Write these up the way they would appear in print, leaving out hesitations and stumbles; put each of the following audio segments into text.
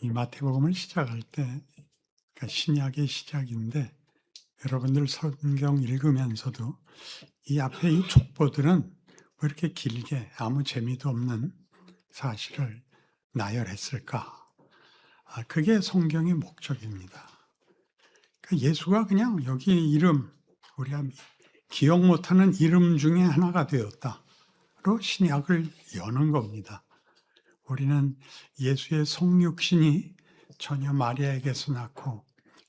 이 마태복음을 시작할 때, 그러니까 신약의 시작인데, 여러분들 성경 읽으면서도 이 앞에 이 족보들은 왜 이렇게 길게 아무 재미도 없는 사실을 나열했을까? 그게 성경의 목적입니다. 예수가 그냥 여기 이름, 우리가 기억 못하는 이름 중에 하나가 되었다로 신약을 여는 겁니다. 우리는 예수의 성육신이 전혀 마리아에게서 낳고,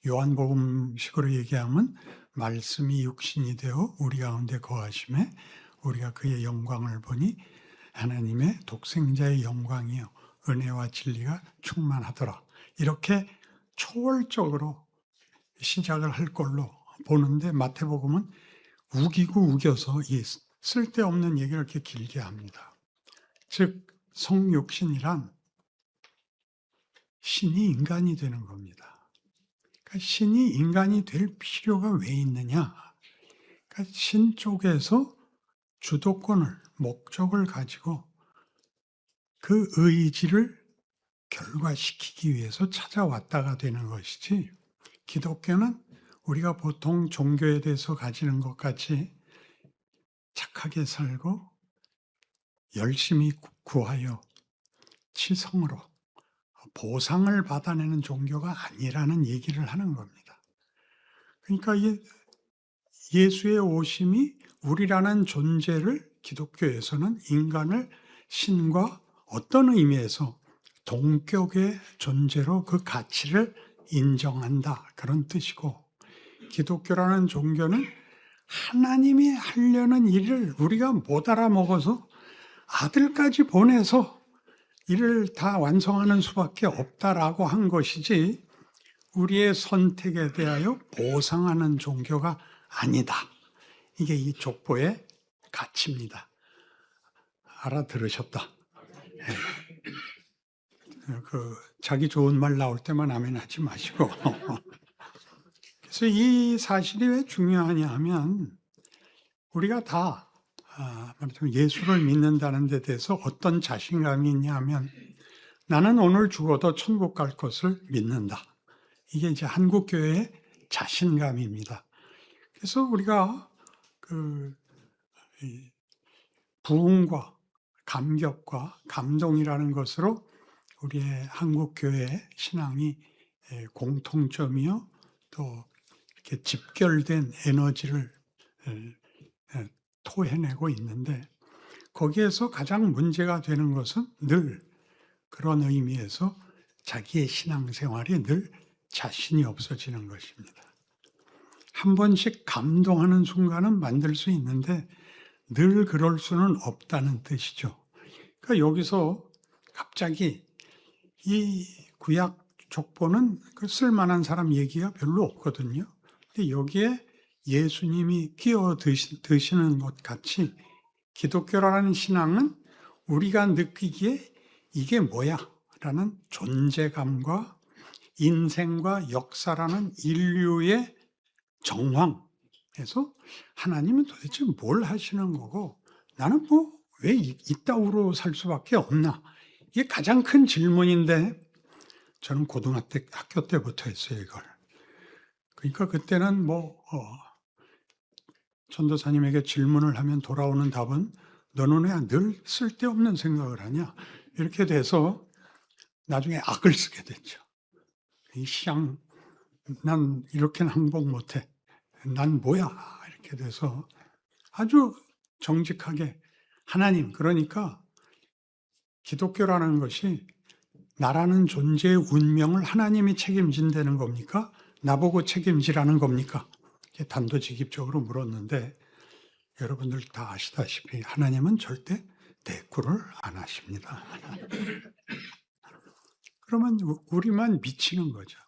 요한복음식으로 얘기하면 말씀이 육신이 되어 우리 가운데 거하심에 우리가 그의 영광을 보니 하나님의 독생자의 영광이요 은혜와 진리가 충만하더라. 이렇게 초월적으로 시작을 할 걸로 보는데, 마태복음은 우기고 우겨서 이 쓸데없는 얘기를 이렇게 길게 합니다. 즉 성육신이란 신이 인간이 되는 겁니다. 그러니까 신이 인간이 될 필요가 왜 있느냐? 그러니까 신 쪽에서 주도권을, 목적을 가지고 그 의지를 결과시키기 위해서 찾아왔다가 되는 것이지, 기독교는 우리가 보통 종교에 대해서 가지는 것 같이 착하게 살고 열심히 구하여 치성으로 보상을 받아내는 종교가 아니라는 얘기를 하는 겁니다. 그러니까 예수의 오심이 우리라는 존재를, 기독교에서는 인간을 신과 어떤 의미에서 동격의 존재로 그 가치를 인정한다, 그런 뜻이고, 기독교라는 종교는 하나님이 하려는 일을 우리가 못 알아먹어서 아들까지 보내서 이를 다 완성하는 수밖에 없다라고 한 것이지, 우리의 선택에 대하여 보상하는 종교가 아니다. 이게 이 족보의 가치입니다. 알아들으셨다. 자기 좋은 말 나올 때만 아멘 하지 마시고. 그래서 이 사실이 왜 중요하냐 하면, 우리가 다 말하자면 예수를 믿는다는 데 대해서 어떤 자신감이 있냐 하면, 나는 오늘 죽어도 천국 갈 것을 믿는다. 이게 이제 한국교회의 자신감입니다. 그래서 우리가 부흥과 감격과 감동이라는 것으로 우리의 한국교회 신앙이 공통점이요, 또 이렇게 집결된 에너지를 토해내고 있는데, 거기에서 가장 문제가 되는 것은 늘 그런 의미에서 자기의 신앙생활이 늘 자신이 없어지는 것입니다. 한 번씩 감동하는 순간은 만들 수 있는데 늘 그럴 수는 없다는 뜻이죠. 그러니까 여기서 갑자기 이 구약 족보는 그 쓸만한 사람 얘기가 별로 없거든요. 근데 여기에 예수님이 끼어 드시는 것 같이, 기독교라는 신앙은 우리가 느끼기에 이게 뭐야? 라는 존재감과 인생과 역사라는 인류의 정황에서 하나님은 도대체 뭘 하시는 거고, 나는 뭐 왜 이따위로 살 수밖에 없나? 이게 가장 큰 질문인데, 저는 고등학교 때부터 했어요, 이걸. 그러니까 그때는 전도사님에게 질문을 하면 돌아오는 답은, 너는 왜 늘 쓸데없는 생각을 하냐? 이렇게 돼서 나중에 악을 쓰게 됐죠. 이 시장, 난 이렇게는 항복 못해. 난 뭐야? 이렇게 돼서 아주 정직하게, 하나님, 그러니까 기독교라는 것이 나라는 존재의 운명을 하나님이 책임진다는 겁니까? 나보고 책임지라는 겁니까? 단도직입적으로 물었는데, 여러분들 다 아시다시피 하나님은 절대 대꾸를 안 하십니다. 그러면 우리만 미치는 거죠.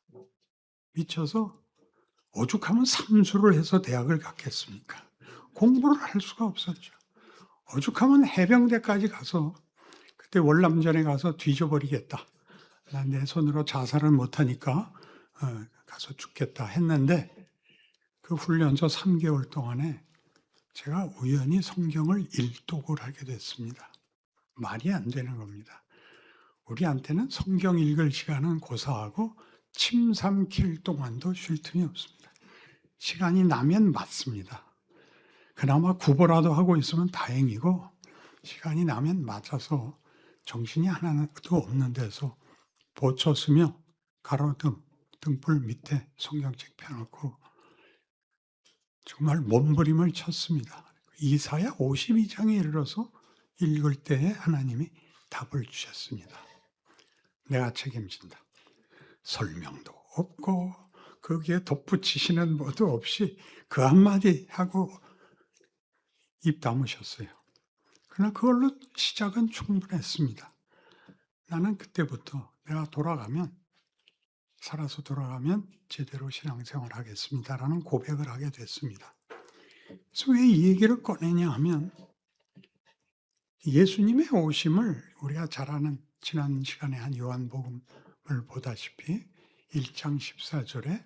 미쳐서 오죽하면 삼수를 해서 대학을 갔겠습니까? 공부를 할 수가 없었죠. 오죽하면 해병대까지 가서, 그때 월남전에 가서 뒤져버리겠다, 난 내 손으로 자살을 못하니까 가서 죽겠다 했는데, 그 훈련소 3개월 동안에 제가 우연히 성경을 일독을 하게 됐습니다. 말이 안 되는 겁니다. 우리한테는 성경 읽을 시간은 고사하고 침 삼킬 동안도 쉴 틈이 없습니다. 시간이 나면 맞습니다. 그나마 구보라도 하고 있으면 다행이고 시간이 나면 맞아서 정신이 하나도 없는 데서 보초 쓰며 가로등, 등불 밑에 성경책 펴놓고 정말 몸부림을 쳤습니다. 이사야 52장에 이르러서 읽을 때에 하나님이 답을 주셨습니다. 내가 책임진다. 설명도 없고 거기에 덧붙이시는 뭐도 없이 그 한마디 하고 입 다무셨어요. 그러나 그걸로 시작은 충분했습니다. 나는 그때부터 내가 살아서 돌아가면 제대로 신앙생활을 하겠습니다라는 고백을 하게 됐습니다. 그래서 왜 이 얘기를 꺼내냐 하면 예수님의 오심을 우리가 잘 아는 지난 시간에 한 요한복음을 보다시피 1장 14절에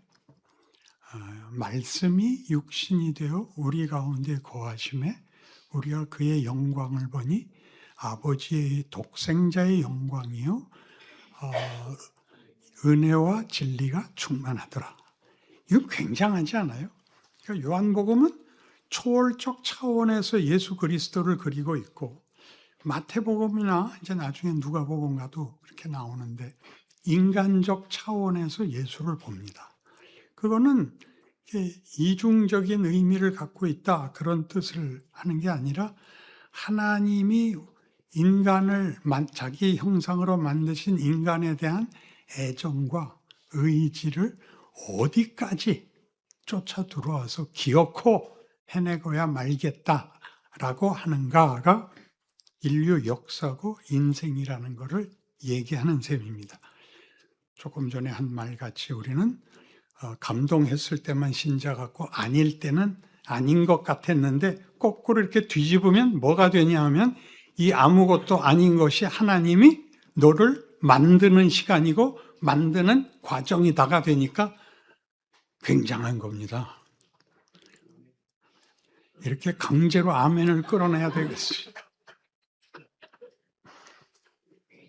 말씀이 육신이 되어 우리 가운데 거하심에 우리가 그의 영광을 보니 아버지의 독생자의 영광이요 은혜와 진리가 충만하더라. 이거 굉장하지 않아요? 그러니까 요한복음은 초월적 차원에서 예수 그리스도를 그리고 있고 마태복음이나 이제 나중에 누가복음 가도 그렇게 나오는데 인간적 차원에서 예수를 봅니다. 그거는 이중적인 의미를 갖고 있다 그런 뜻을 하는 게 아니라 하나님이 인간을 자기 형상으로 만드신 인간에 대한 애정과 의지를 어디까지 쫓아 들어와서 기어코 해내고야 말겠다라고 하는가가 인류 역사고 인생이라는 것을 얘기하는 셈입니다. 조금 전에 한 말같이 우리는 감동했을 때만 신자 같고 아닐 때는 아닌 것 같았는데 거꾸로 이렇게 뒤집으면 뭐가 되냐 하면 이 아무것도 아닌 것이 하나님이 너를 만드는 시간이고 만드는 과정이다가 되니까 굉장한 겁니다. 이렇게 강제로 아멘을 끌어내야 되겠어요.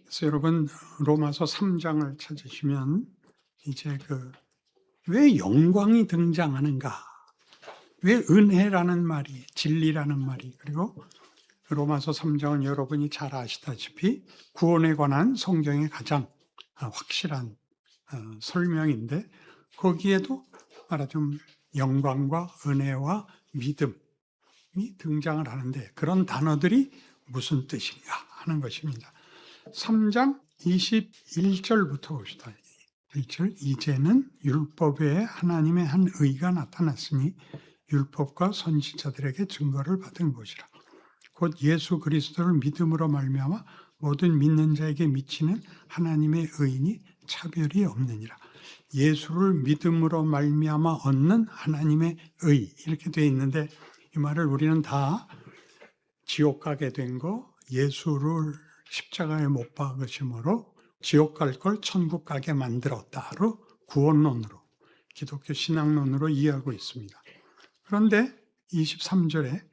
그래서 여러분 로마서 3장을 찾으시면 이제 왜 영광이 등장하는가? 왜 은혜라는 말이, 진리라는 말이, 그리고 로마서 3장은 여러분이 잘 아시다시피 구원에 관한 성경의 가장 확실한 설명인데 거기에도 말하자면 영광과 은혜와 믿음이 등장을 하는데 그런 단어들이 무슨 뜻인가 하는 것입니다. 3장 21절부터 봅시다. 1절 이제는 율법 외에 하나님의 한 의가 나타났으니 율법과 선지자들에게 증거를 받은 것이라. 곧 예수 그리스도를 믿음으로 말미암아 모든 믿는 자에게 미치는 하나님의 의인이 차별이 없느니라. 예수를 믿음으로 말미암아 얻는 하나님의 의 이렇게 되어 있는데 이 말을 우리는 다 지옥 가게 된 거 예수를 십자가에 못 박으심으로 지옥 갈 걸 천국 가게 만들었다로 구원론으로 기독교 신앙론으로 이해하고 있습니다. 그런데 23절에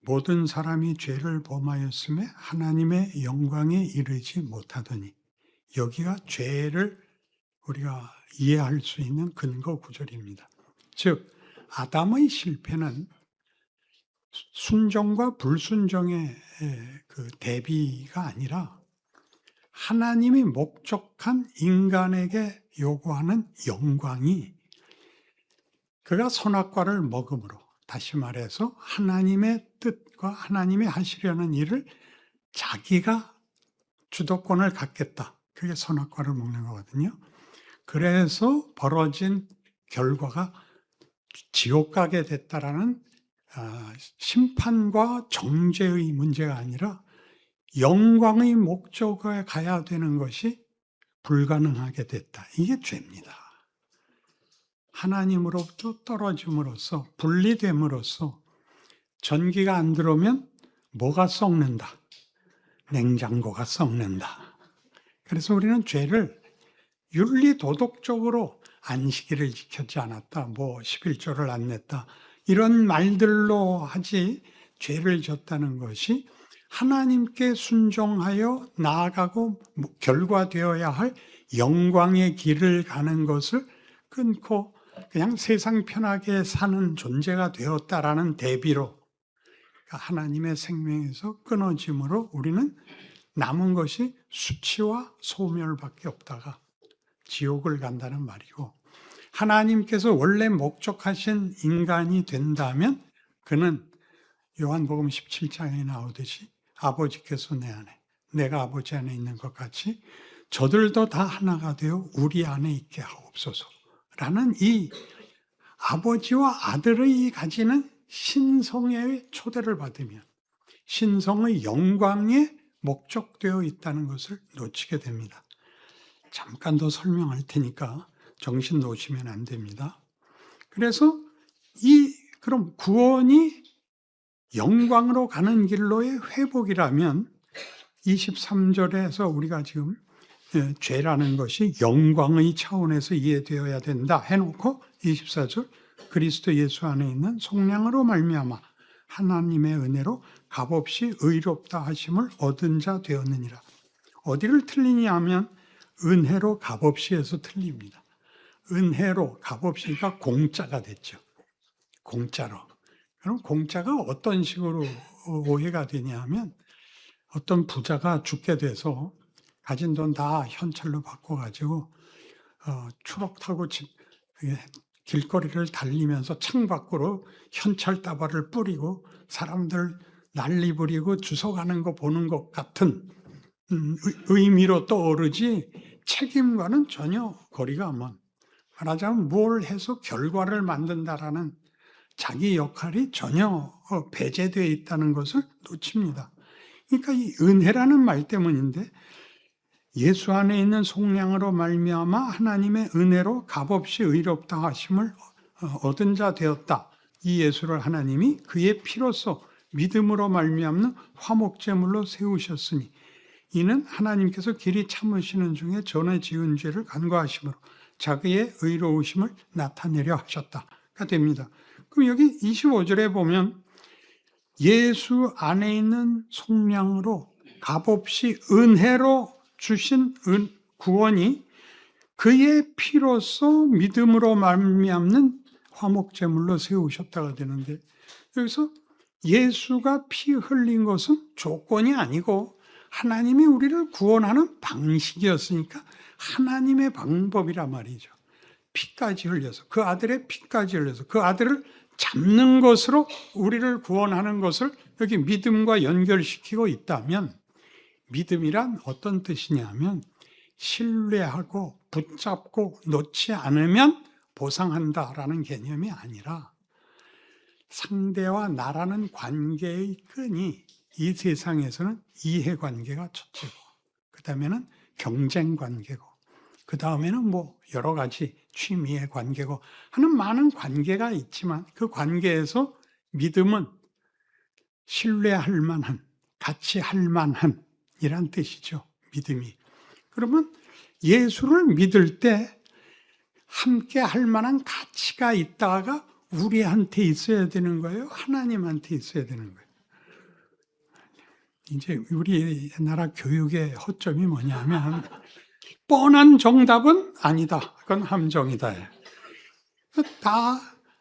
모든 사람이 죄를 범하였음에 하나님의 영광에 이르지 못하더니 여기가 죄를 우리가 이해할 수 있는 근거 구절입니다. 즉 아담의 실패는 순종과 불순종의 그 대비가 아니라 하나님이 목적한 인간에게 요구하는 영광이 그가 선악과를 먹음으로 다시 말해서 하나님의 뜻과 하나님이 하시려는 일을 자기가 주도권을 갖겠다. 그게 선악과를 먹는 거거든요. 그래서 벌어진 결과가 지옥 가게 됐다라는 심판과 정죄의 문제가 아니라 영광의 목적에 가야 되는 것이 불가능하게 됐다. 이게 죄입니다. 하나님으로부터 떨어짐으로써 분리됨으로써 전기가 안 들어오면 뭐가 썩는다? 냉장고가 썩는다. 그래서 우리는 죄를 윤리 도덕적으로 안식일을 지켰지 않았다. 11조를 안 냈다. 이런 말들로 하지 죄를 졌다는 것이 하나님께 순종하여 나아가고 결과되어야 할 영광의 길을 가는 것을 끊고 그냥 세상 편하게 사는 존재가 되었다라는 대비로 하나님의 생명에서 끊어짐으로 우리는 남은 것이 수치와 소멸밖에 없다가 지옥을 간다는 말이고, 하나님께서 원래 목적하신 인간이 된다면 그는 요한복음 17장에 나오듯이 아버지께서 내 안에, 내가 아버지 안에 있는 것 같이 저들도 다 하나가 되어 우리 안에 있게 하옵소서라는 이 아버지와 아들의 가지는 신성의 초대를 받으면 신성의 영광에 목적되어 있다는 것을 놓치게 됩니다. 잠깐 더 설명할 테니까 정신 놓으시면 안 됩니다. 그래서 그럼 구원이 영광으로 가는 길로의 회복이라면 23절에서 우리가 지금 죄라는 것이 영광의 차원에서 이해되어야 된다 해놓고 24절 그리스도 예수 안에 있는 속량으로 말미암아 하나님의 은혜로 값없이 의롭다 하심을 얻은 자 되었느니라. 어디를 틀리냐 하면 은혜로 값없이에서 틀립니다. 은혜로 값없이가 공짜가 됐죠. 공짜로. 그럼 공짜가 어떤 식으로 오해가 되냐 하면 어떤 부자가 죽게 돼서 가진 돈 다 현찰로 바꿔가지고 추록 타고 길거리를 달리면서 창밖으로 현찰 다발을 뿌리고 사람들 난리 부리고 주워가는 거 보는 것 같은 의미로 떠오르지 책임과는 전혀 거리가 먼, 말하자면 뭘 해서 결과를 만든다라는 자기 역할이 전혀 배제되어 있다는 것을 놓칩니다. 그러니까 이 은혜라는 말 때문인데 예수 안에 있는 속량으로 말미암아 하나님의 은혜로 값없이 의롭다 하심을 얻은 자 되었다. 이 예수를 하나님이 그의 피로써 믿음으로 말미암는 화목제물로 세우셨으니 이는 하나님께서 길이 참으시는 중에 전에 지은 죄를 간과하심으로 자기의 의로우심을 나타내려 하셨다가 됩니다. 그럼 여기 25절에 보면 예수 안에 있는 속량으로 값없이 은혜로 주신 구원이 그의 피로써 믿음으로 말미암는 화목제물로 세우셨다가 되는데, 여기서 예수가 피 흘린 것은 조건이 아니고 하나님이 우리를 구원하는 방식이었으니까 하나님의 방법이란 말이죠. 피까지 흘려서, 그 아들의 피까지 흘려서 그 아들을 잡는 것으로 우리를 구원하는 것을 여기 믿음과 연결시키고 있다면, 믿음이란 어떤 뜻이냐면 신뢰하고 붙잡고 놓지 않으면 보상한다라는 개념이 아니라 상대와 나라는 관계의 끈이 이 세상에서는 이해관계가 첫째고, 그 다음에는 경쟁관계고, 그 다음에는 뭐 여러 가지 취미의 관계고 하는 많은 관계가 있지만 그 관계에서 믿음은 신뢰할 만한, 같이 할 만한 이란 뜻이죠. 믿음이. 그러면 예수를 믿을 때 함께 할 만한 가치가 있다가 우리한테 있어야 되는 거예요? 하나님한테 있어야 되는 거예요? 이제 우리나라 교육의 허점이 뭐냐면 뻔한 정답은 아니다. 그건 함정이다. 다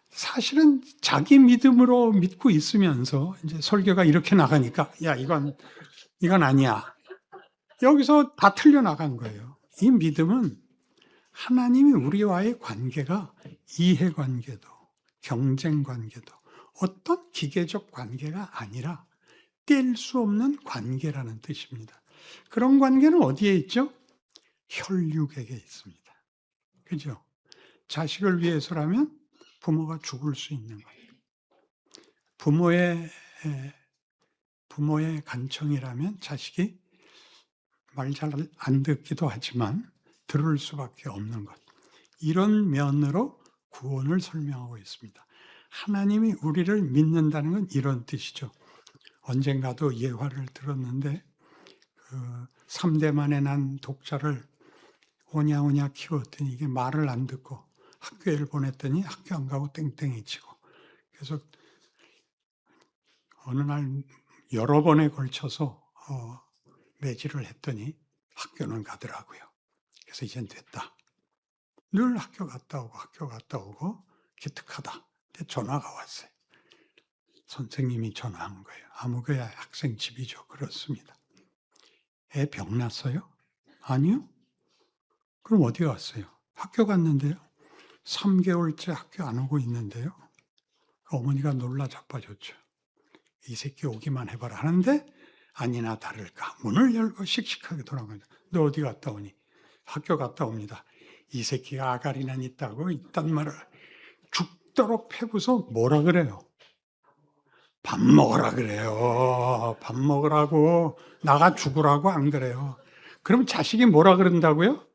사실은 자기 믿음으로 믿고 있으면서 이제 설교가 이렇게 나가니까 야 이건 아니야. 여기서 다 틀려나간 거예요. 이 믿음은 하나님이 우리와의 관계가 이해관계도 경쟁관계도 어떤 기계적 관계가 아니라 뗄 수 없는 관계라는 뜻입니다. 그런 관계는 어디에 있죠? 혈육에게 있습니다. 그죠? 자식을 위해서라면 부모가 죽을 수 있는 거예요. 부모의 간청이라면 자식이 말 잘 안 듣기도 하지만 들을 수밖에 없는 것. 이런 면으로 구원을 설명하고 있습니다. 하나님이 우리를 믿는다는 건 이런 뜻이죠. 언젠가도 예화를 들었는데 3대 만에 난 독자를 오냐오냐 키웠더니 이게 말을 안 듣고 학교를 보냈더니 학교 안 가고 땡땡이 치고, 그래서 어느 날 여러 번에 걸쳐서 매질을 했더니 학교는 가더라고요. 그래서 이젠 됐다. 늘 학교 갔다 오고 기특하다. 근데 전화가 왔어요. 선생님이 전화한 거예요. 아무개 학생 집이죠. 그렇습니다. 애 병났어요? 아니요. 그럼 어디 갔어요? 학교 갔는데요. 3개월째 학교 안 오고 있는데요. 어머니가 놀라 자빠졌죠. 이 새끼 오기만 해봐라 하는데 아니나 다를까 문을 열고 씩씩하게 돌아가요. 너 어디 갔다 오니? 학교 갔다 옵니다. 이 새끼가 아가리는 있다고 이딴 말을 죽도록 패고서 뭐라 그래요? 밥 먹으라 그래요. 밥 먹으라고. 나가 죽으라고 안 그래요. 그럼 자식이 뭐라 그런다고요?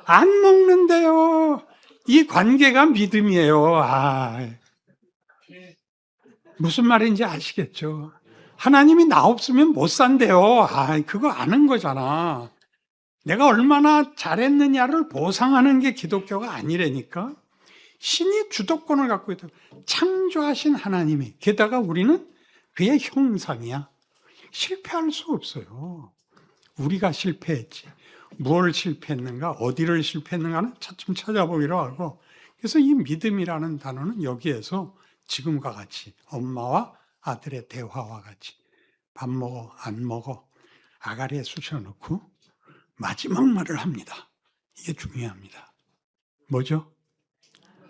안 먹는데요. 이 관계가 믿음이에요. 무슨 말인지 아시겠죠? 하나님이 나 없으면 못 산대요. 그거 아는 거잖아. 내가 얼마나 잘했느냐를 보상하는 게 기독교가 아니라니까. 신이 주도권을 갖고 있다. 창조하신 하나님이. 게다가 우리는 그의 형상이야. 실패할 수 없어요. 우리가 실패했지. 무엇을 실패했는가, 어디를 실패했는가는 차츰 찾아보기로 하고. 그래서 이 믿음이라는 단어는 여기에서 지금과 같이 엄마와 아들의 대화와 같이 밥 먹어, 안 먹어, 아가리에 쑤셔놓고 마지막 말을 합니다. 이게 중요합니다. 뭐죠?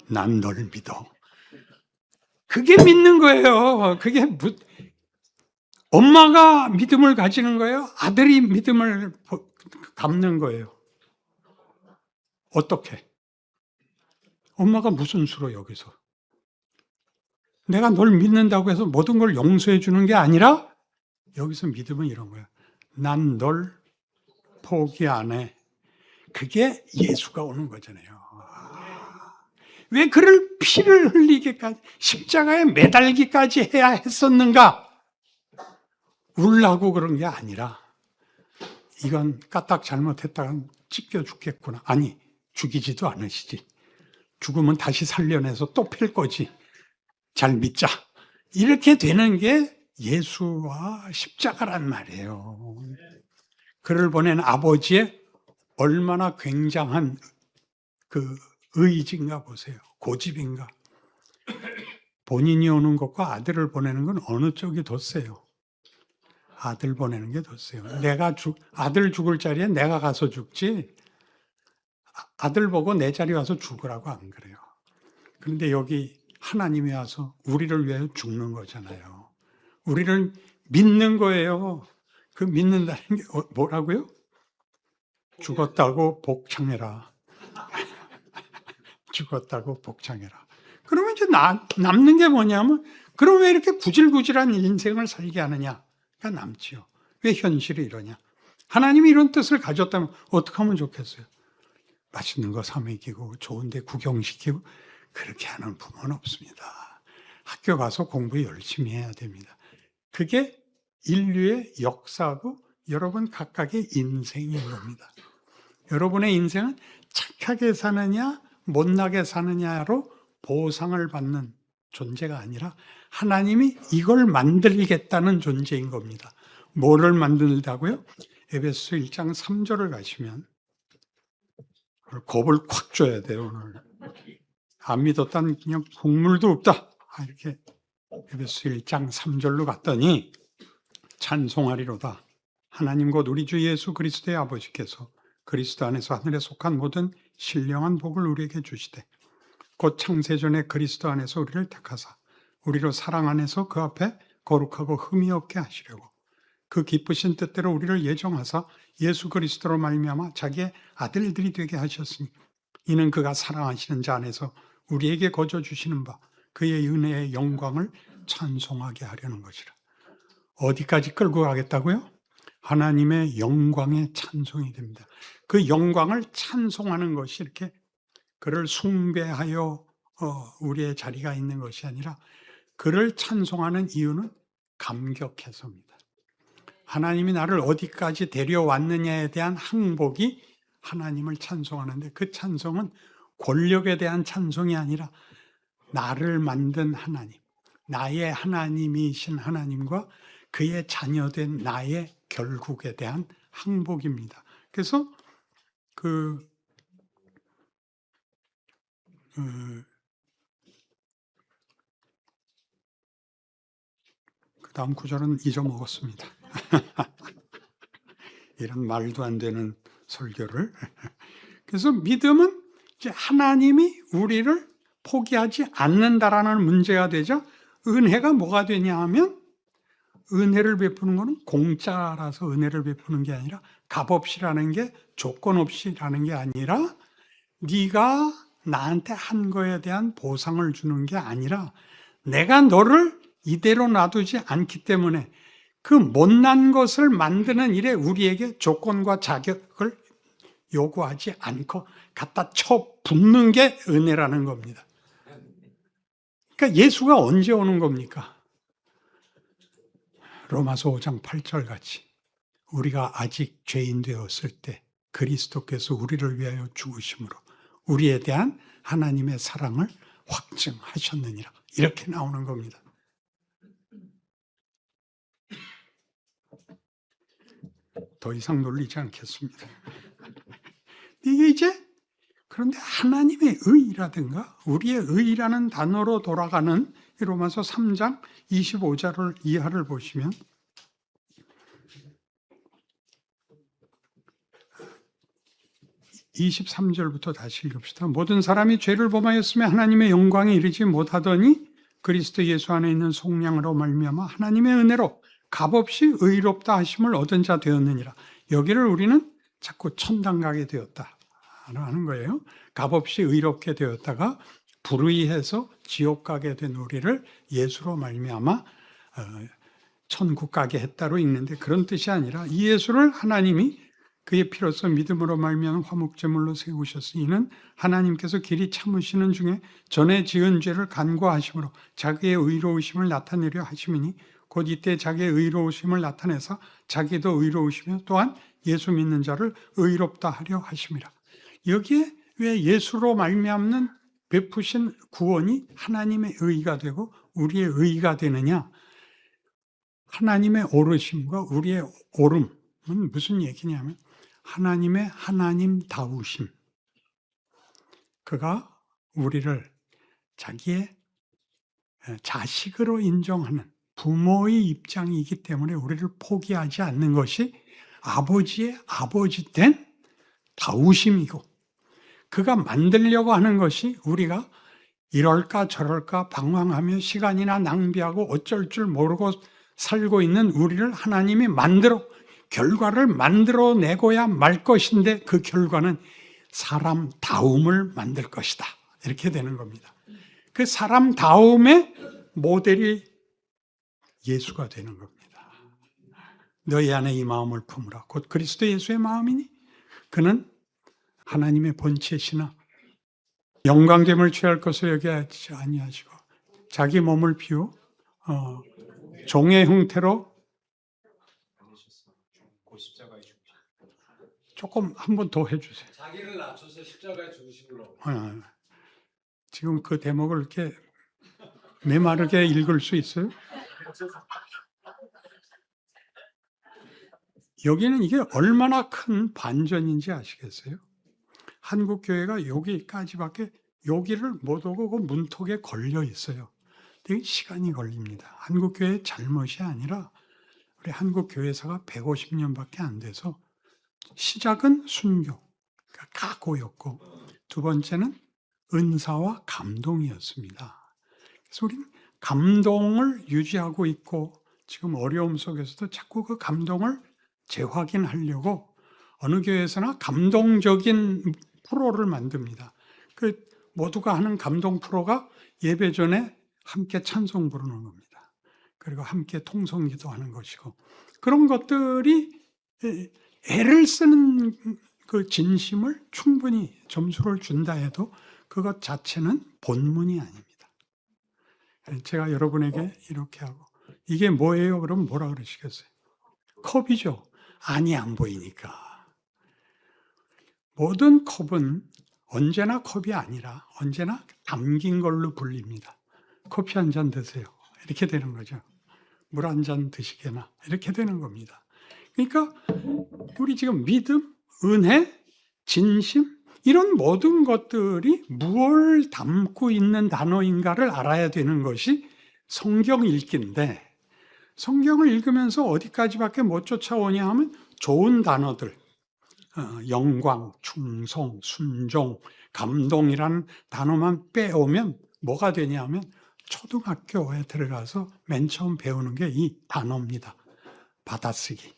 난 널 믿어. 그게 믿는 거예요. 그게 엄마가 믿음을 가지는 거예요? 아들이 믿음을 갚는 거예요? 어떻게? 엄마가 무슨 수로 여기서? 내가 널 믿는다고 해서 모든 걸 용서해 주는 게 아니라 여기서 믿음은 이런 거야. 난 널 포기 안 해. 그게 예수가 오는 거잖아요. 왜 그를 피를 흘리기까지 십자가에 매달기까지 해야 했었는가? 울라고 그런 게 아니라 이건 까딱 잘못했다가 찢겨 죽겠구나. 아니, 죽이지도 않으시지. 죽으면 다시 살려내서 또 팰 거지. 잘 믿자. 이렇게 되는 게 예수와 십자가란 말이에요. 그를 보낸 아버지의 얼마나 굉장한 그 의지인가 보세요. 고집인가. 본인이 오는 것과 아들을 보내는 건 어느 쪽이 더 세요? 아들 보내는 게 더 세요. 아들 죽을 자리에 내가 가서 죽지, 아들 보고 내 자리 와서 죽으라고 안 그래요. 그런데 여기 하나님이 와서 우리를 위해 죽는 거잖아요. 우리를 믿는 거예요. 그 믿는다는 게 뭐라고요? 죽었다고 복창해라. 죽었다고 복창해라. 그러면 이제 남는 게 뭐냐면, 그럼 왜 이렇게 구질구질한 인생을 살게 하느냐가 남지요. 왜 현실이 이러냐. 하나님이 이런 뜻을 가졌다면 어떻게 하면 좋겠어요? 맛있는 거 사 먹이고 좋은 데 구경시키고 그렇게 하는 부모는 없습니다. 학교 가서 공부 열심히 해야 됩니다. 그게 인류의 역사고 여러분 각각의 인생인 겁니다. 여러분의 인생은 착하게 사느냐 못나게 사느냐로 보상을 받는 존재가 아니라 하나님이 이걸 만들겠다는 존재인 겁니다. 뭐를 만들다고요? 에베소 1장 3절을 가시면 겁을 콱 줘야 돼요. 오늘 안 믿었다는 그냥 국물도 없다. 이렇게 에베소 1장 3절로 갔더니 찬송하리로다. 하나님 곧 우리 주 예수 그리스도의 아버지께서 그리스도 안에서 하늘에 속한 모든 신령한 복을 우리에게 주시되 곧 창세전에 그리스도 안에서 우리를 택하사 우리로 사랑 안에서 그 앞에 거룩하고 흠이 없게 하시려고 그 기쁘신 뜻대로 우리를 예정하사 예수 그리스도로 말미암아 자기의 아들들이 되게 하셨으니 이는 그가 사랑하시는 자 안에서 우리에게 거저 주시는 바 그의 은혜의 영광을 찬송하게 하려는 것이라. 어디까지 끌고 가겠다고요? 하나님의 영광의 찬송이 됩니다. 그 영광을 찬송하는 것이 이렇게 그를 숭배하여 우리의 자리가 있는 것이 아니라 그를 찬송하는 이유는 감격해서입니다. 하나님이 나를 어디까지 데려왔느냐에 대한 항복이 하나님을 찬송하는데 그 찬송은 권력에 대한 찬송이 아니라 나를 만든 하나님, 나의 하나님이신 하나님과 그의 자녀된 나의 결국에 대한 항복입니다. 그래서 그 다음 구절은 잊어먹었습니다. 이런 말도 안 되는 설교를. 그래서 믿음은 이제 하나님이 우리를 포기하지 않는다라는 문제가 되자 은혜가 뭐가 되냐 하면 은혜를 베푸는 것은 공짜라서 은혜를 베푸는 게 아니라 값없이라는 게 조건 없이라는 게 아니라 네가 나한테 한 거에 대한 보상을 주는 게 아니라 내가 너를 이대로 놔두지 않기 때문에 그 못난 것을 만드는 일에 우리에게 조건과 자격을 요구하지 않고 갖다 쳐 붓는 게 은혜라는 겁니다. 그러니까 예수가 언제 오는 겁니까? 로마서 5장 8절 같이 우리가 아직 죄인 되었을 때 그리스도께서 우리를 위하여 죽으심으로 우리에 대한 하나님의 사랑을 확증하셨느니라. 이렇게 나오는 겁니다. 더 이상 놀리지 않겠습니다. 이게 이제 그런데 하나님의 의라든가 우리의 의라는 단어로 돌아가는 로마서 3장 25절 이하를 보시면 23절부터 다시 읽읍시다. 모든 사람이 죄를 범하였으며 하나님의 영광에 이르지 못하더니 그리스도 예수 안에 있는 속량으로 말미암아 하나님의 은혜로 값없이 의롭다 하심을 얻은 자 되었느니라. 여기를 우리는 자꾸 천당 가게 되었다 하는 거예요. 값없이 의롭게 되었다가 불의해서 지옥 가게 된 우리를 예수로 말미암아 천국 가게 했다로 읽는데 그런 뜻이 아니라 이 예수를 하나님이 그의 피로써 믿음으로 말미암아 화목제물로 세우셨으니 이는 하나님께서 길이 참으시는 중에 전에 지은 죄를 간과하심으로 자기의 의로우심을 나타내려 하심이니 곧 이때 자기의 의로우심을 나타내서 자기도 의로우시며 또한 예수 믿는 자를 의롭다 하려 하심이라. 여기에 왜 예수로 말미암는 베푸신 구원이 하나님의 의가 되고 우리의 의가 되느냐? 하나님의 오르심과 우리의 오름은 무슨 얘기냐면 하나님의 하나님다우심. 그가 우리를 자기의 자식으로 인정하는 부모의 입장이기 때문에 우리를 포기하지 않는 것이 아버지의 아버지 된 다우심이고 그가 만들려고 하는 것이 우리가 이럴까 저럴까 방황하며 시간이나 낭비하고 어쩔 줄 모르고 살고 있는 우리를 하나님이 결과를 만들어내고야 말 것인데 그 결과는 사람다움을 만들 것이다. 이렇게 되는 겁니다. 그 사람다움의 모델이 예수가 되는 겁니다. 너희 안에 이 마음을 품으라. 곧 그리스도 예수의 마음이니 그는 하나님의 본체시나 영광됨을 취할 것을 여기지 아니하시고 자기 몸을 비워 종의 형태로 조금 한 번 더 해주세요. 자기를 낮춰서 십자가에 죽으심으로. 지금 그 대목을 이렇게 메마르게 읽을 수 있어요? 여기는 이게 얼마나 큰 반전인지 아시겠어요? 한국 교회가 여기까지밖에 여기를 못 오고 그 문턱에 걸려 있어요. 되게 시간이 걸립니다. 한국 교회의 잘못이 아니라 우리 한국 교회사가 150년밖에 안 돼서 시작은 순교, 그러니까 각오였고 두 번째는 은사와 감동이었습니다. 그래서 우리는 감동을 유지하고 있고 지금 어려움 속에서도 자꾸 그 감동을 재확인하려고 어느 교회에서나 감동적인 프로를 만듭니다. 그 모두가 하는 감동 프로가 예배 전에 함께 찬송 부르는 겁니다. 그리고 함께 통성기도 하는 것이고 그런 것들이 애를 쓰는 그 진심을 충분히 점수를 준다 해도 그것 자체는 본문이 아닙니다. 제가 여러분에게 이렇게 하고 이게 뭐예요? 그럼 뭐라 그러시겠어요? 컵이죠. 안이 안 보이니까. 모든 컵은 언제나 컵이 아니라 언제나 담긴 걸로 불립니다. 커피 한 잔 드세요. 이렇게 되는 거죠. 물 한 잔 드시게나 이렇게 되는 겁니다. 그러니까 우리 지금 믿음, 은혜, 진심 이런 모든 것들이 무엇을 담고 있는 단어인가를 알아야 되는 것이 성경 읽기인데 성경을 읽으면서 어디까지밖에 못 쫓아오냐 하면 좋은 단어들, 영광, 충성, 순종, 감동이라는 단어만 빼오면 뭐가 되냐면 초등학교에 들어가서 맨 처음 배우는 게 이 단어입니다. 받아쓰기.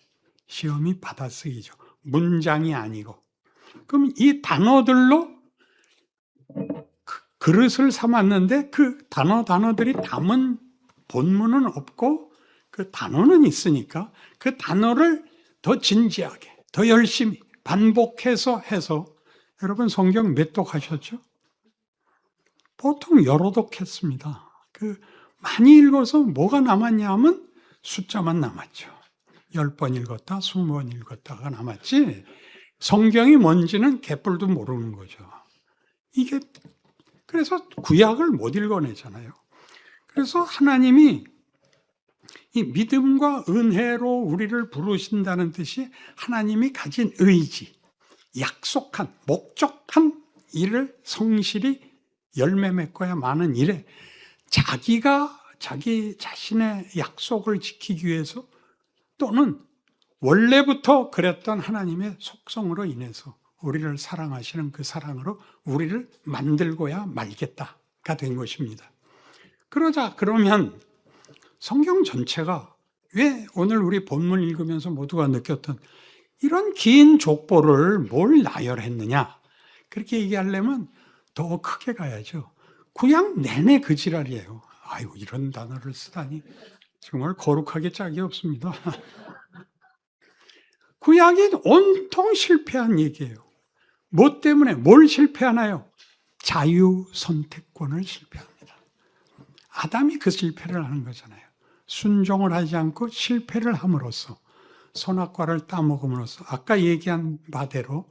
시험이 받아쓰기죠. 문장이 아니고. 그럼 이 단어들로 그릇을 삼았는데 그 단어들이 담은 본문은 없고 그 단어는 있으니까 그 단어를 더 진지하게, 더 열심히 반복해서 해서 여러분 성경 몇 독 하셨죠? 보통 여러 독 했습니다. 많이 읽어서 뭐가 남았냐 하면 숫자만 남았죠. 10번 읽었다, 20번 읽었다가 남았지 성경이 뭔지는 개뿔도 모르는 거죠. 이게 그래서 구약을 못 읽어내잖아요. 그래서 하나님이 이 믿음과 은혜로 우리를 부르신다는 뜻이 하나님이 가진 의지, 약속한, 목적한 일을 성실히 열매 맺고야 마는 일에 자기가 자기 자신의 약속을 지키기 위해서 또는 원래부터 그랬던 하나님의 속성으로 인해서 우리를 사랑하시는 그 사랑으로 우리를 만들고야 말겠다가 된 것입니다. 그러면 성경 전체가 왜 오늘 우리 본문 읽으면서 모두가 느꼈던 이런 긴 족보를 뭘 나열했느냐? 그렇게 얘기하려면 더 크게 가야죠. 구약 내내 그 지랄이에요. 아유, 이런 단어를 쓰다니. 정말 거룩하게 짝이 없습니다. 구약이 온통 실패한 얘기예요. 뭐 때문에 뭘 실패하나요? 자유 선택권을 실패합니다. 아담이 그 실패를 하는 거잖아요. 순종을 하지 않고 실패를 함으로써 선악과를 따먹음으로써 아까 얘기한 바대로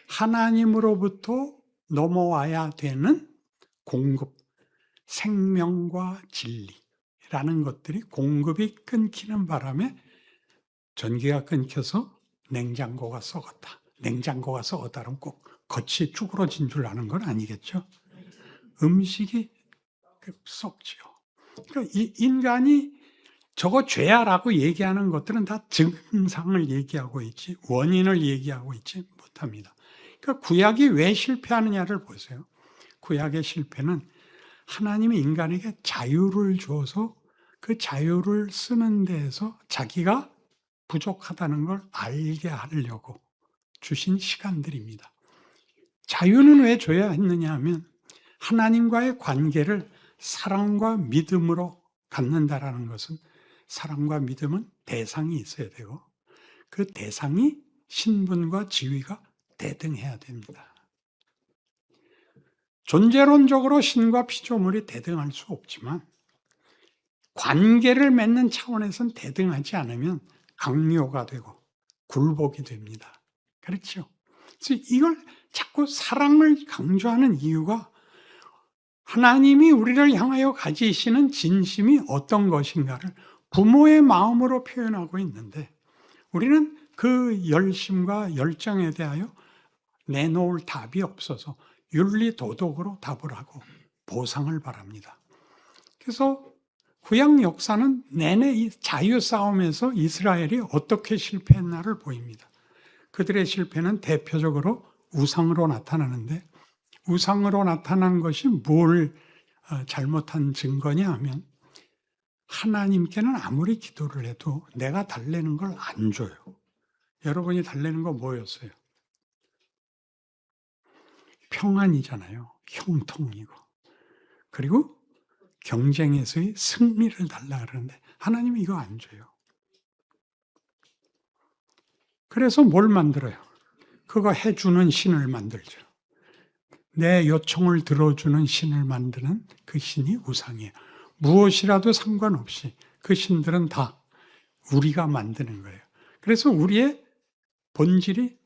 하나님으로부터 넘어와야 되는 공급, 생명과 진리라는 것들이 공급이 끊기는 바람에 전기가 끊겨서 냉장고가 썩었다. 냉장고가 썩었다면 꼭 겉이 쭈그러진 줄 아는 건 아니겠죠. 음식이 썩지요. 그러니까 이 인간이 저거 죄야라고 얘기하는 것들은 다 증상을 얘기하고 있지 원인을 얘기하고 있지 못합니다. 그러니까 구약이 왜 실패하느냐를 보세요. 구약의 실패는 하나님이 인간에게 자유를 줘서 그 자유를 쓰는 데에서 자기가 부족하다는 걸 알게 하려고 주신 시간들입니다. 자유는 왜 줘야 했느냐 하면 하나님과의 관계를 사랑과 믿음으로 갖는다라는 것은 사랑과 믿음은 대상이 있어야 되고 그 대상이 신분과 지위가 대등해야 됩니다. 존재론적으로 신과 피조물이 대등할 수 없지만 관계를 맺는 차원에서는 대등하지 않으면 강요가 되고 굴복이 됩니다. 그렇죠? 그래서 이걸 자꾸 사랑을 강조하는 이유가 하나님이 우리를 향하여 가지시는 진심이 어떤 것인가를 부모의 마음으로 표현하고 있는데 우리는 그 열심과 열정에 대하여 내놓을 답이 없어서 윤리도덕으로 답을 하고 보상을 바랍니다. 그래서 구약 역사는 내내 이 자유 싸움에서 이스라엘이 어떻게 실패했나를 보입니다. 그들의 실패는 대표적으로 우상으로 나타나는데 우상으로 나타난 것이 뭘 잘못한 증거냐 하면 하나님께는 아무리 기도를 해도 내가 달래는 걸 안 줘요. 여러분이 달래는 거 뭐였어요? 평안이잖아요. 형통이고. 그리고 경쟁에서의 승리를 달라 그러는데 하나님이 이거 안 줘요. 그래서 뭘 만들어요? 그거 해주는 신을 만들죠. 내 요청을 들어주는 신을 만드는 그 신이 우상이에요. 무엇이라도 상관없이 그 신들은 다 우리가 만드는 거예요. 그래서 우리의 본질이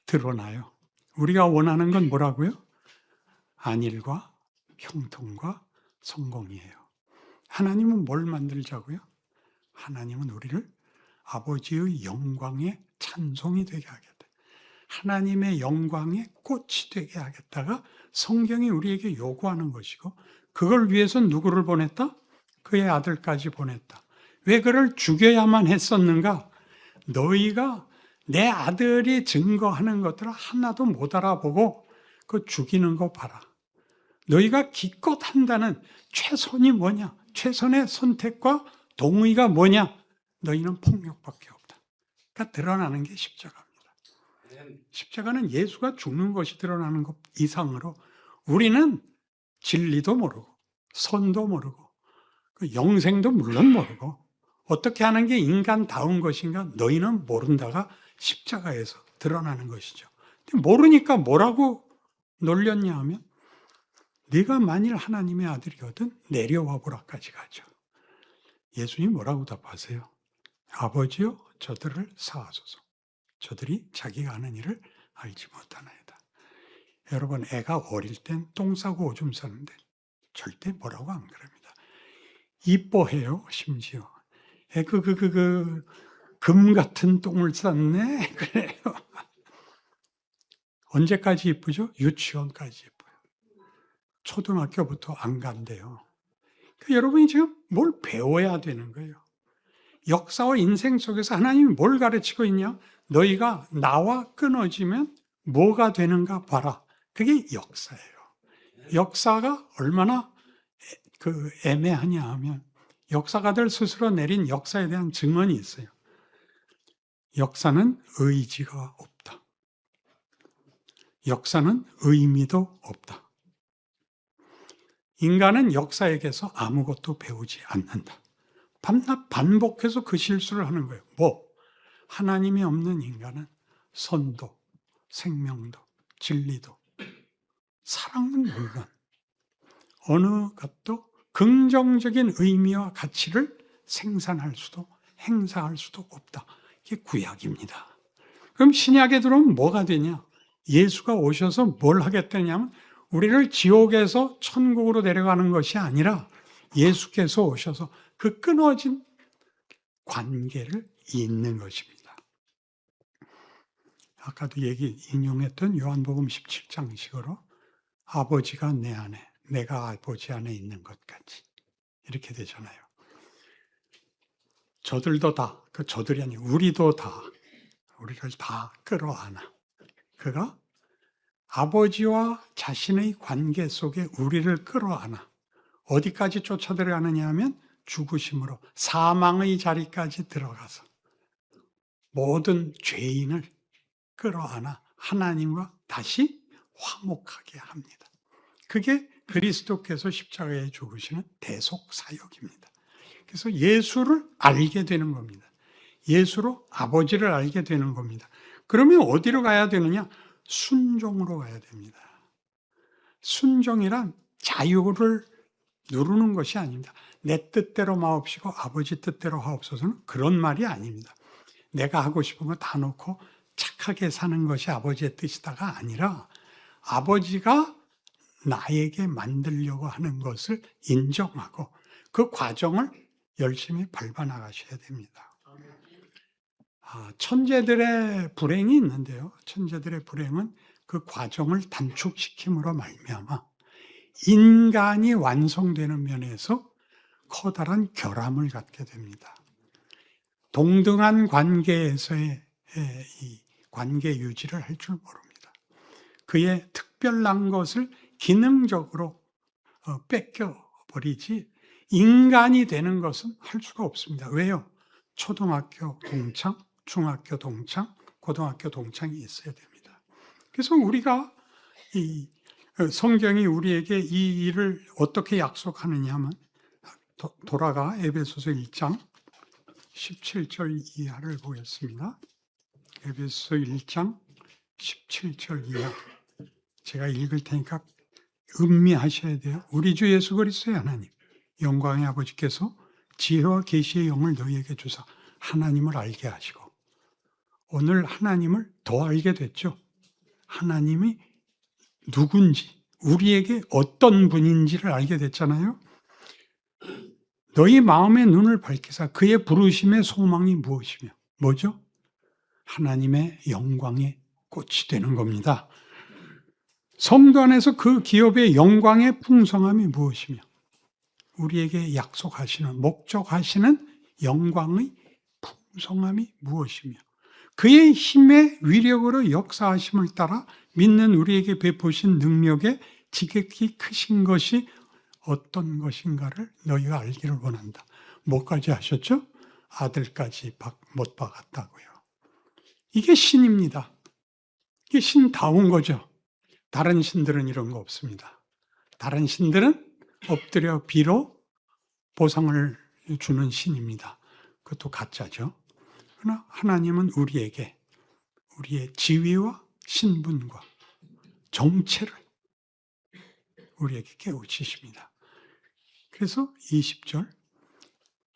드러나요. 우리가 원하는 건 뭐라고요? 안일과 형통과 성공이에요. 하나님은 뭘 만들자고요? 하나님은 우리를 아버지의 영광에 찬송이 되게 하겠다. 하나님의 영광에 꽃이 되게 하겠다가 성경이 우리에게 요구하는 것이고, 그걸 위해서 누구를 보냈다? 그의 아들까지 보냈다. 왜 그를 죽여야만 했었는가? 너희가 내 아들이 증거하는 것들을 하나도 못 알아보고 그 죽이는 거 봐라. 너희가 기껏 한다는 최선이 뭐냐? 최선의 선택과 동의가 뭐냐? 너희는 폭력밖에 없다. 그러니까 드러나는 게 십자가입니다. 십자가는 예수가 죽는 것이 드러나는 것 이상으로 우리는 진리도 모르고 선도 모르고 그 영생도 물론 모르고 어떻게 하는 게 인간다운 것인가 너희는 모른다가 십자가에서 드러나는 것이죠. 근데 모르니까 뭐라고 놀렸냐 하면 네가 만일 하나님의 아들이거든 내려와 보라까지 가죠. 예수님 뭐라고 답하세요? 아버지요 저들을 사하소서. 저들이 자기가 하는 일을 알지 못하나이다. 여러분 애가 어릴 땐 똥 싸고 오줌 싸는데 절대 뭐라고 안 그럽니다. 이뻐해요 심지어. 애 금 같은 똥을 쌌네 그래요. 언제까지 이쁘죠? 유치원까지 이뻐요. 초등학교부터 안 간대요. 그러니까 여러분이 지금 뭘 배워야 되는 거예요. 역사와 인생 속에서 하나님이 뭘 가르치고 있냐? 너희가 나와 끊어지면 뭐가 되는가 봐라. 그게 역사예요. 역사가 얼마나 애매하냐 하면 역사가들 스스로 내린 역사에 대한 증언이 있어요. 역사는 의지가 없다. 역사는 의미도 없다. 인간은 역사에게서 아무것도 배우지 않는다. 밤낮 반복해서 그 실수를 하는 거예요. 하나님이 없는 인간은 선도, 생명도, 진리도, 사랑은 물론 어느 것도 긍정적인 의미와 가치를 생산할 수도 행사할 수도 없다. 이게 구약입니다. 그럼 신약에 들어오면 뭐가 되냐? 예수가 오셔서 뭘 하겠다냐면 우리를 지옥에서 천국으로 데려가는 것이 아니라 예수께서 오셔서 그 끊어진 관계를 잇는 것입니다. 아까도 인용했던 요한복음 17장식으로 아버지가 내 안에, 내가 아버지 안에 있는 것 같이 이렇게 되잖아요. 저들도 다, 그 저들이 아니고 우리도 다, 우리를 다 끌어안아. 그가 아버지와 자신의 관계 속에 우리를 끌어안아. 어디까지 쫓아들어가느냐 하면 죽으심으로 사망의 자리까지 들어가서 모든 죄인을 끌어안아 하나님과 다시 화목하게 합니다. 그게 그리스도께서 십자가에 죽으시는 대속 사역입니다. 그래서 예수를 알게 되는 겁니다. 예수로 아버지를 알게 되는 겁니다. 그러면 어디로 가야 되느냐? 순종으로 가야 됩니다. 순종이란 자유를 누르는 것이 아닙니다. 내 뜻대로 마옵시고 아버지 뜻대로 하옵소서는 그런 말이 아닙니다. 내가 하고 싶은 거 다 놓고 착하게 사는 것이 아버지의 뜻이다가 아니라 아버지가 나에게 만들려고 하는 것을 인정하고 그 과정을 열심히 밟아 나가셔야 됩니다. 천재들의 불행이 있는데요. 천재들의 불행은 그 과정을 단축시킴으로 말미암아 인간이 완성되는 면에서 커다란 결함을 갖게 됩니다. 동등한 관계에서의 이 관계 유지를 할 줄 모릅니다. 그의 특별한 것을 기능적으로 뺏겨버리지 인간이 되는 것은 할 수가 없습니다. 왜요? 초등학교 동창, 중학교 동창, 고등학교 동창이 있어야 됩니다. 그래서 우리가 성경이 우리에게 이 일을 어떻게 약속하느냐 하면 돌아가 에베소서 1장 17절 이하를 보겠습니다. 에베소서 1장 17절 이하. 제가 읽을 테니까 음미하셔야 돼요. 우리 주 예수 그리스도의 하나님, 영광의 아버지께서 지혜와 계시의 영을 너희에게 주사 하나님을 알게 하시고, 오늘 하나님을 더 알게 됐죠. 하나님이 누군지, 우리에게 어떤 분인지를 알게 됐잖아요. 너희 마음의 눈을 밝히사 그의 부르심의 소망이 무엇이며 뭐죠? 하나님의 영광의 꽃이 되는 겁니다. 성도 안에서 그 기업의 영광의 풍성함이 무엇이며 우리에게 약속하시는 목적하시는 영광의 풍성함이 무엇이며 그의 힘의 위력으로 역사하심을 따라 믿는 우리에게 베푸신 능력의 지극히 크신 것이 어떤 것인가를 너희가 알기를 원한다. 뭐까지 하셨죠? 아들까지 못 박았다고요. 이게 신입니다. 이게 신다운 거죠. 다른 신들은 이런 거 없습니다. 다른 신들은 엎드려 비로 보상을 주는 신입니다. 그것도 가짜죠. 그러나 하나님은 우리에게 우리의 지위와 신분과 정체를 우리에게 깨우치십니다. 그래서 20절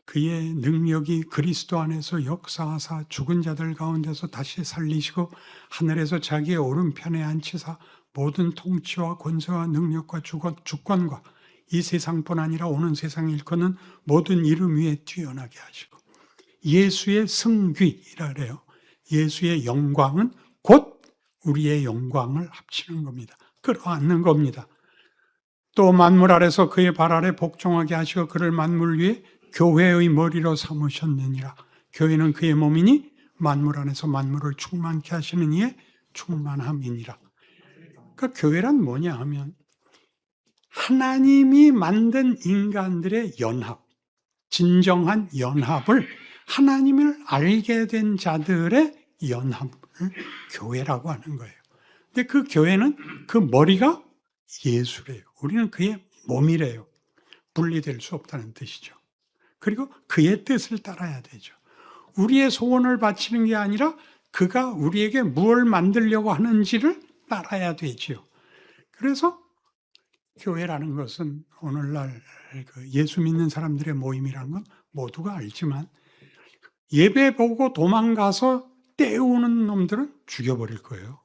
그의 능력이 그리스도 안에서 역사하사 죽은 자들 가운데서 다시 살리시고 하늘에서 자기의 오른편에 앉히사 모든 통치와 권세와 능력과 주권과 이 세상뿐 아니라 오는 세상 일컫는 모든 이름 위에 뛰어나게 하시고 예수의 승귀라 그래요. 예수의 영광은 곧 우리의 영광을 합치는 겁니다. 끌어안는 겁니다. 또 만물 아래서 그의 발 아래 복종하게 하시고 그를 만물 위에 교회의 머리로 삼으셨느니라. 교회는 그의 몸이니 만물 안에서 만물을 충만케 하시는 이의 충만함이니라. 그러니까 교회란 뭐냐 하면 하나님이 만든 인간들의 연합, 진정한 연합을 하나님을 알게 된 자들의 연합을 교회라고 하는 거예요. 근데 그 교회는 그 머리가 예수래요. 우리는 그의 몸이래요. 분리될 수 없다는 뜻이죠. 그리고 그의 뜻을 따라야 되죠. 우리의 소원을 바치는 게 아니라 그가 우리에게 무엇을 만들려고 하는지를 따라야 되죠. 그래서 교회라는 것은 오늘날 예수 믿는 사람들의 모임이라는 건 모두가 알지만 예배 보고 도망가서 떼우는 놈들은 죽여버릴 거예요.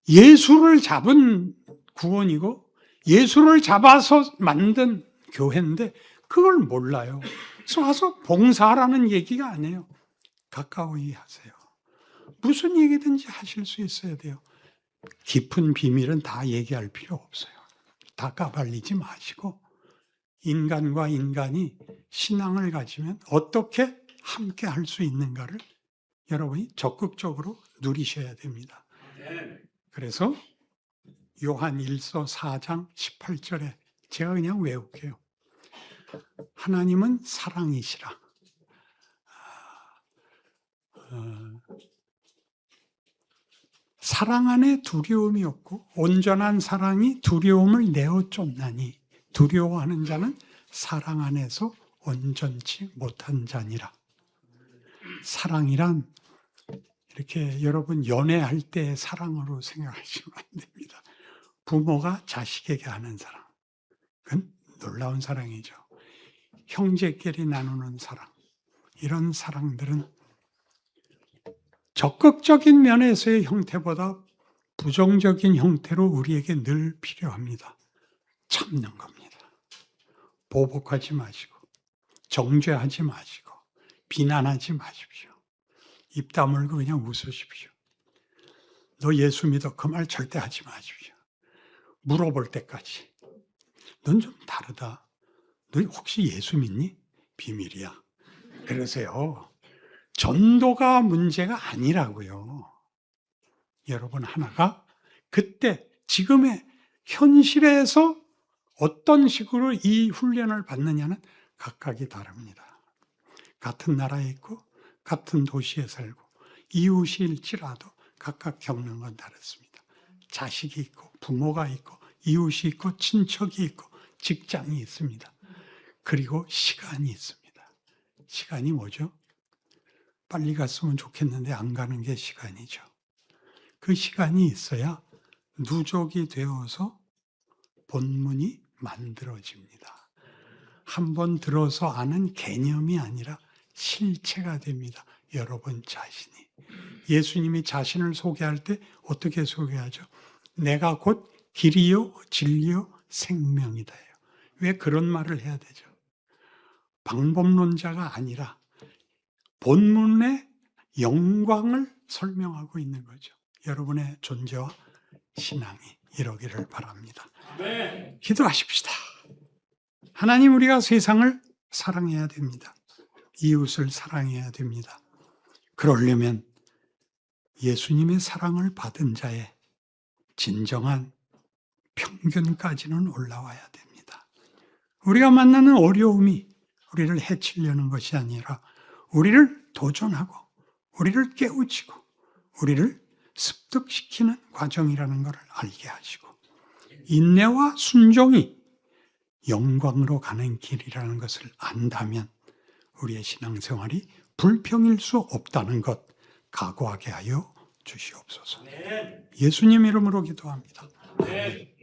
예수를 잡은 구원이고 예수를 잡아서 만든 교회인데 그걸 몰라요. 그래서 와서 봉사라는 얘기가 아니에요. 가까이 하세요. 무슨 얘기든지 하실 수 있어야 돼요. 깊은 비밀은 다 얘기할 필요 없어요. 다 까발리지 마시고 인간과 인간이 신앙을 가지면 어떻게 함께 할 수 있는가를 여러분이 적극적으로 누리셔야 됩니다. 그래서 요한 1서 4장 18절에 제가 그냥 외울게요. 하나님은 사랑이시라. 사랑 안에 두려움이 없고 온전한 사랑이 두려움을 내어 쫓나니 두려워하는 자는 사랑 안에서 온전치 못한 자니라. 사랑이란 이렇게 여러분 연애할 때의 사랑으로 생각하시면 안 됩니다. 부모가 자식에게 하는 사랑. 그건 놀라운 사랑이죠. 형제끼리 나누는 사랑. 이런 사랑들은 적극적인 면에서의 형태보다 부정적인 형태로 우리에게 늘 필요합니다. 참는 겁니다. 보복하지 마시고 정죄하지 마시고 비난하지 마십시오. 입 다물고 그냥 웃으십시오. 너 예수 믿어? 그 말 절대 하지 마십시오. 물어볼 때까지. 넌 좀 다르다. 너 혹시 예수 믿니? 비밀이야. 그러세요. 전도가 문제가 아니라고요. 여러분 하나가 그때 지금의 현실에서 어떤 식으로 이 훈련을 받느냐는 각각이 다릅니다. 같은 나라에 있고 같은 도시에 살고 이웃일지라도 각각 겪는 건 다릅니다. 자식이 있고 부모가 있고 이웃이 있고 친척이 있고 직장이 있습니다. 그리고 시간이 있습니다. 시간이 뭐죠? 빨리 갔으면 좋겠는데 안 가는 게 시간이죠. 그 시간이 있어야 누적이 되어서 본문이 만들어집니다. 한번 들어서 아는 개념이 아니라 실체가 됩니다. 여러분 자신이. 예수님이 자신을 소개할 때 어떻게 소개하죠? 내가 곧 길이요 진리요 생명이다. 왜 그런 말을 해야 되죠? 방법론자가 아니라 본문의 영광을 설명하고 있는 거죠. 여러분의 존재와 신앙이 이러기를 바랍니다. 네. 기도하십시다. 하나님, 우리가 세상을 사랑해야 됩니다. 이웃을 사랑해야 됩니다. 그러려면 예수님의 사랑을 받은 자의 진정한 평균까지는 올라와야 됩니다. 우리가 만나는 어려움이 우리를 해치려는 것이 아니라 우리를 도전하고 우리를 깨우치고 우리를 습득시키는 과정이라는 것을 알게 하시고 인내와 순종이 영광으로 가는 길이라는 것을 안다면 우리의 신앙생활이 불평일 수 없다는 것 각오하게 하여 주시옵소서. 네. 예수님 이름으로 기도합니다. 네.